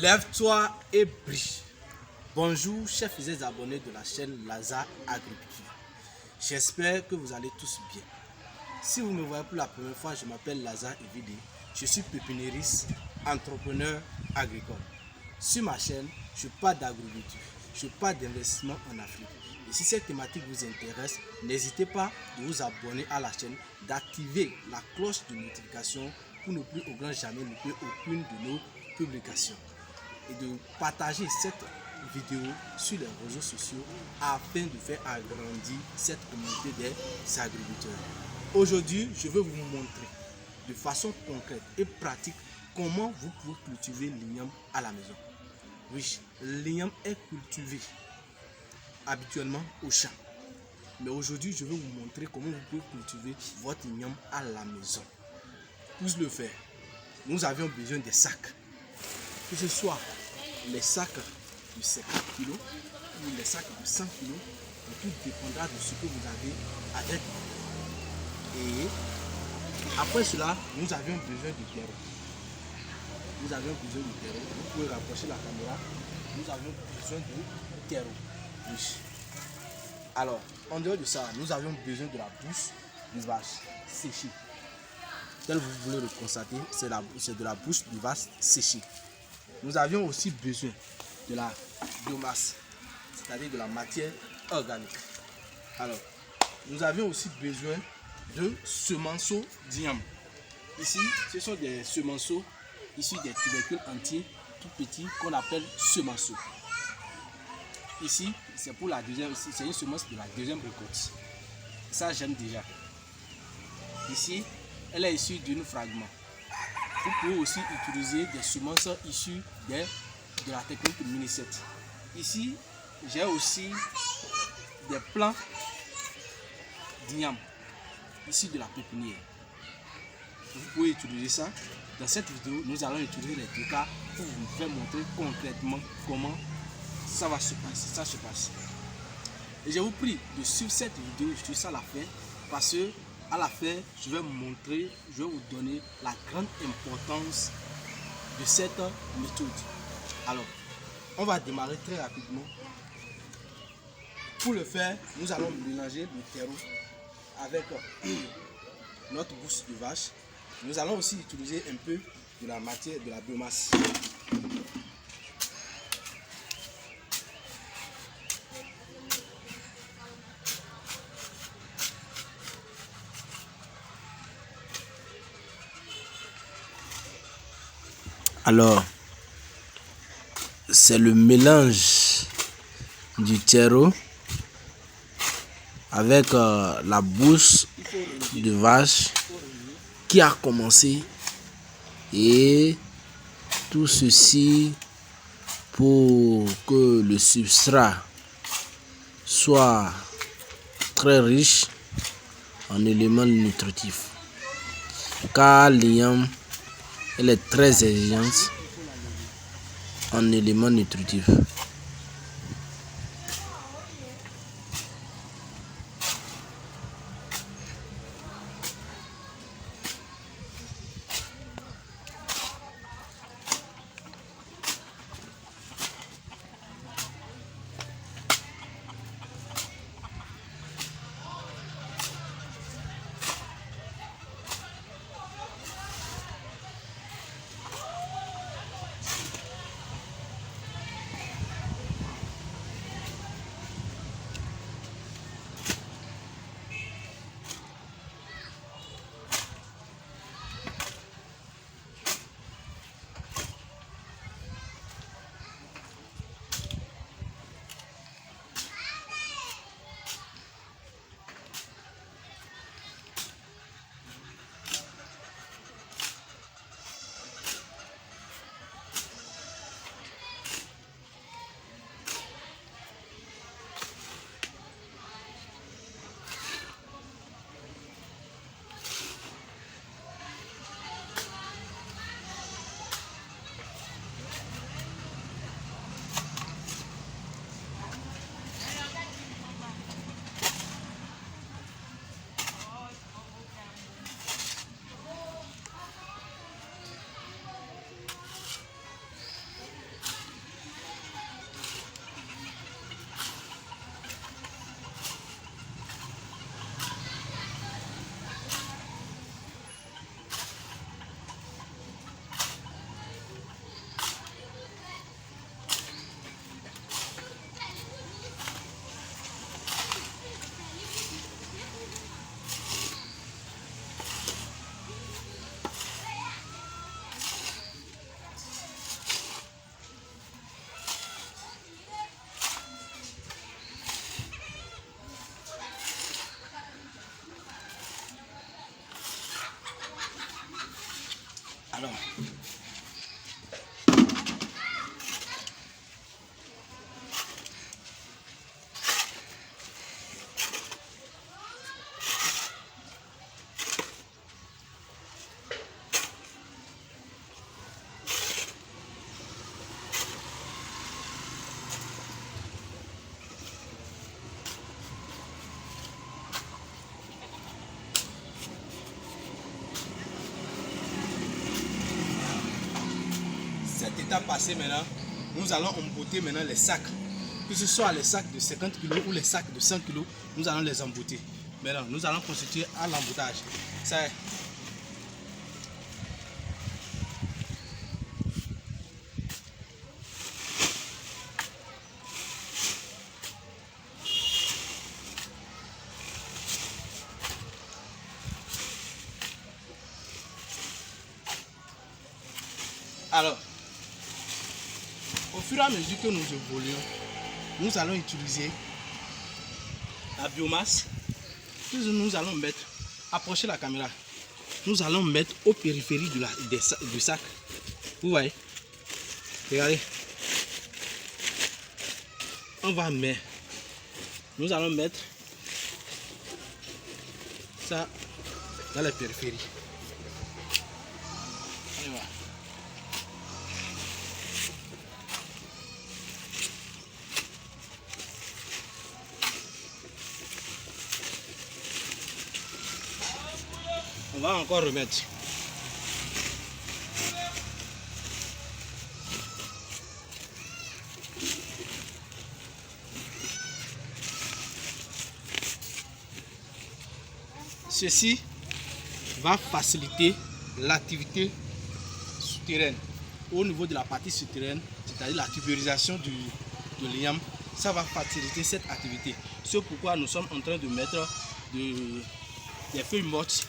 Lève-toi et brille. Bonjour chers fidèles abonnés de la chaîne Lazare Agriculture. J'espère que vous allez tous bien. Si vous me voyez pour la première fois, je m'appelle Lazare Evide. Je suis pépiniériste, entrepreneur agricole. Sur ma chaîne, je parle d'agriculture, je parle d'investissement en Afrique. Et si cette thématique vous intéresse, n'hésitez pas de vous abonner à la chaîne, d'activer la cloche de notification pour ne plus au grand jamais louper aucune de nos publications. Et de partager cette vidéo sur les réseaux sociaux afin de faire agrandir cette communauté des agriculteurs. Aujourd'hui, je vais vous montrer de façon concrète et pratique comment vous pouvez cultiver l'igname à la maison. Oui, l'igname est cultivé habituellement au champ. Mais aujourd'hui, je vais vous montrer comment vous pouvez cultiver votre igname à la maison. Pour le faire, nous avions besoin des sacs. Que ce soit les sacs de 50 kg ou les sacs de 100 kg, tout dépendra de ce que vous avez avec vous. Et après cela, nous avions besoin de terreau. Nous avions besoin de terreau. Vous pouvez rapprocher la caméra. Nous avions besoin de terreau. Oui. Alors, en dehors de ça, nous avions besoin de la bouche de vache séchée. Tel vous voulez le constater, c'est de la bouche de vache séchée. Nous avions aussi besoin de la biomasse, c'est-à-dire de la matière organique. Alors, nous avions aussi besoin de semenceaux d'igname. Ici, ce sont des semenceaux issus des tubercules entiers, tout petits, qu'on appelle semenceaux. Ici, c'est pour la deuxième, c'est une semence de la deuxième récolte. Ça, j'aime déjà. Ici, elle est issue d'un fragment. Vous pouvez aussi utiliser des semences issues de la technique Mini7. Ici, j'ai aussi des plants d'igname issus de la pépinière. Vous pouvez utiliser ça. Dans cette vidéo, nous allons utiliser les deux cas pour vous faire montrer concrètement comment ça va se passer. Et je vous prie de suivre cette vidéo jusqu'à la fin parce que à la fin, je vais vous donner la grande importance de cette méthode. Alors, on va démarrer très rapidement. Pour le faire, nous allons mélanger le terreau avec notre bouche de vache. Nous allons aussi utiliser un peu de la matière, de la biomasse. Alors, c'est le mélange du terreau avec la bouche de vache qui a commencé, et tout ceci pour que le substrat soit très riche en éléments nutritifs, car l'igname elle est très exigeante en éléments nutritifs. étape passée maintenant, nous allons emboîter maintenant les sacs. Que ce soit les sacs de 50 kg ou les sacs de 100 kg, nous allons les emboîter. Maintenant, nous allons constituer à l'emboutage. Ça est. Alors, au fur et à mesure que nous évoluons, nous allons utiliser la biomasse que nous allons mettre, approchez la caméra, nous allons mettre au périphérie du sac. Vous voyez? Regardez. On va mettre, nous allons mettre ça dans la périphérie. Et voilà. On va encore remettre. Ceci va faciliter l'activité souterraine. Au niveau de la partie souterraine, c'est-à-dire la tuberisation de l'igname, ça va faciliter cette activité. C'est pourquoi nous sommes en train de mettre des feuilles mortes.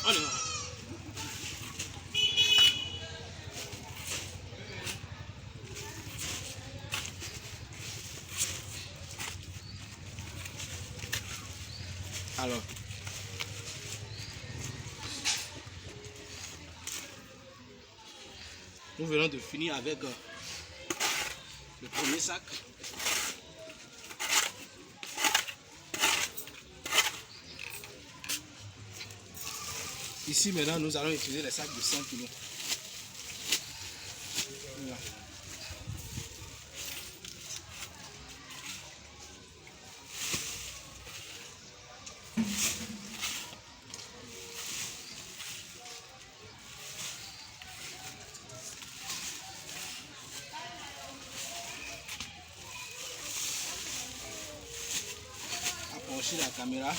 On y va. Alors, nous venons de finir avec le premier sac. Ici maintenant, nous allons utiliser les sacs de 100 kg. Voilà. Approchez la caméra.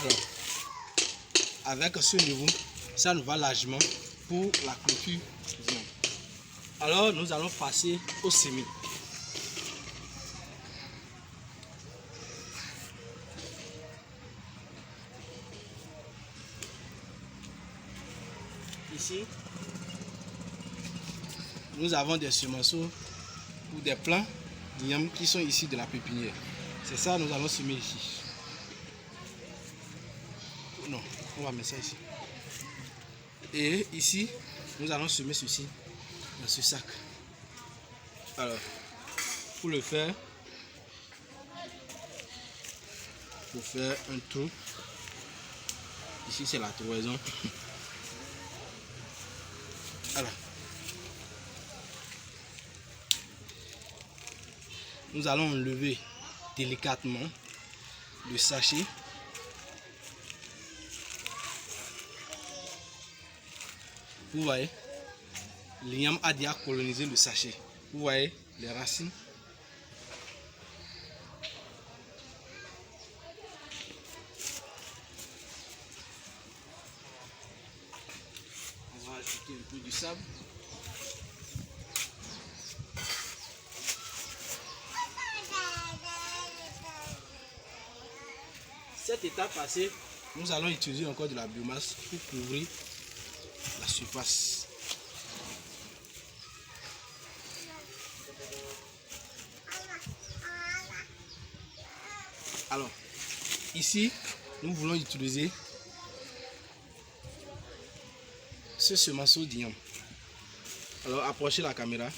Alors, avec ce niveau, ça nous va largement pour la clôture. Alors, nous allons passer au semis. Ici, nous avons des semenceaux ou des plants d'igname qui sont ici de la pépinière. C'est ça, nous allons semer ici. Non, on va mettre ça ici. Et ici, nous allons semer ceci dans ce sac. Alors, pour le faire, pour faire un trou, ici c'est la trouaison. Voilà. Nous allons enlever délicatement le sachet. Vous voyez, l'igname a déjà colonisé le sachet. Vous voyez les racines rajouter un peu du sable. Cette étape passée, nous allons utiliser encore de la biomasse pour couvrir la surface. Alors, ici, nous voulons utiliser ce semenceau d'igname. Alors, approchez la caméra.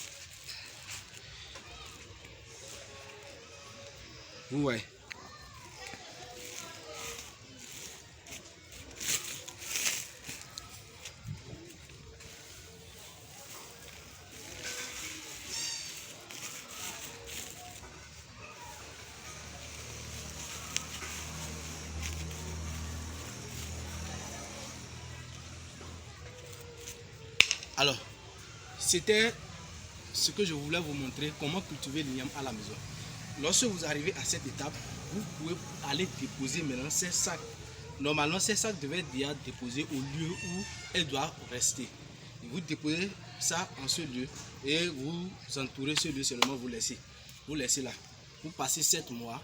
Vous voyez. Alors, c'était ce que je voulais vous montrer, comment cultiver l'igname à la maison. Lorsque vous arrivez à cette étape, vous pouvez aller déposer maintenant ces sacs. Normalement, ces sacs devaient être déjà déposés au lieu où elles doivent rester. Et vous déposez ça en ce lieu et vous entourez ce lieu seulement, vous laissez là. Vous passez 7 mois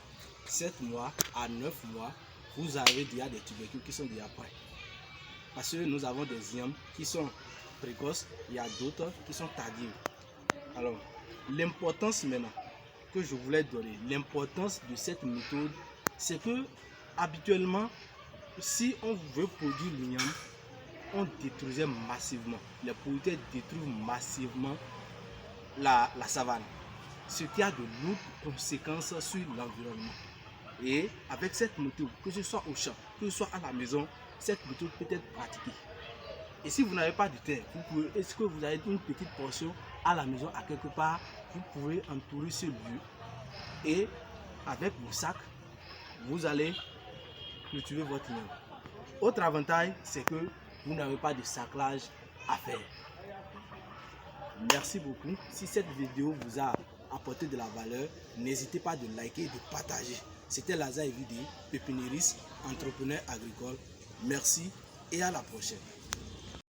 à 9 mois, vous avez déjà des tubercules qui sont déjà prêts. Parce que nous avons des ignames qui sont précoces, il y a d'autres qui sont tardives. Alors, l'importance maintenant que je voulais donner, l'importance de cette méthode, c'est que habituellement, si on veut produire l'igname, on détruisait massivement. Les producteurs détruisent massivement la savane, ce qui a de lourdes conséquences sur l'environnement. Et avec cette méthode, que ce soit au champ, que ce soit à la maison, cette méthode peut être pratiquée. Et si vous n'avez pas de terre, est-ce que vous avez une petite portion à la maison, à quelque part, vous pouvez entourer ce lieu et avec vos sacs, vous allez cultiver votre igname. Autre avantage, c'est que vous n'avez pas de saclage à faire. Merci beaucoup. Si cette vidéo vous a apporté de la valeur, n'hésitez pas de liker et de partager. C'était Lazare Evidi, pépiniériste, entrepreneur agricole. Merci et à la prochaine.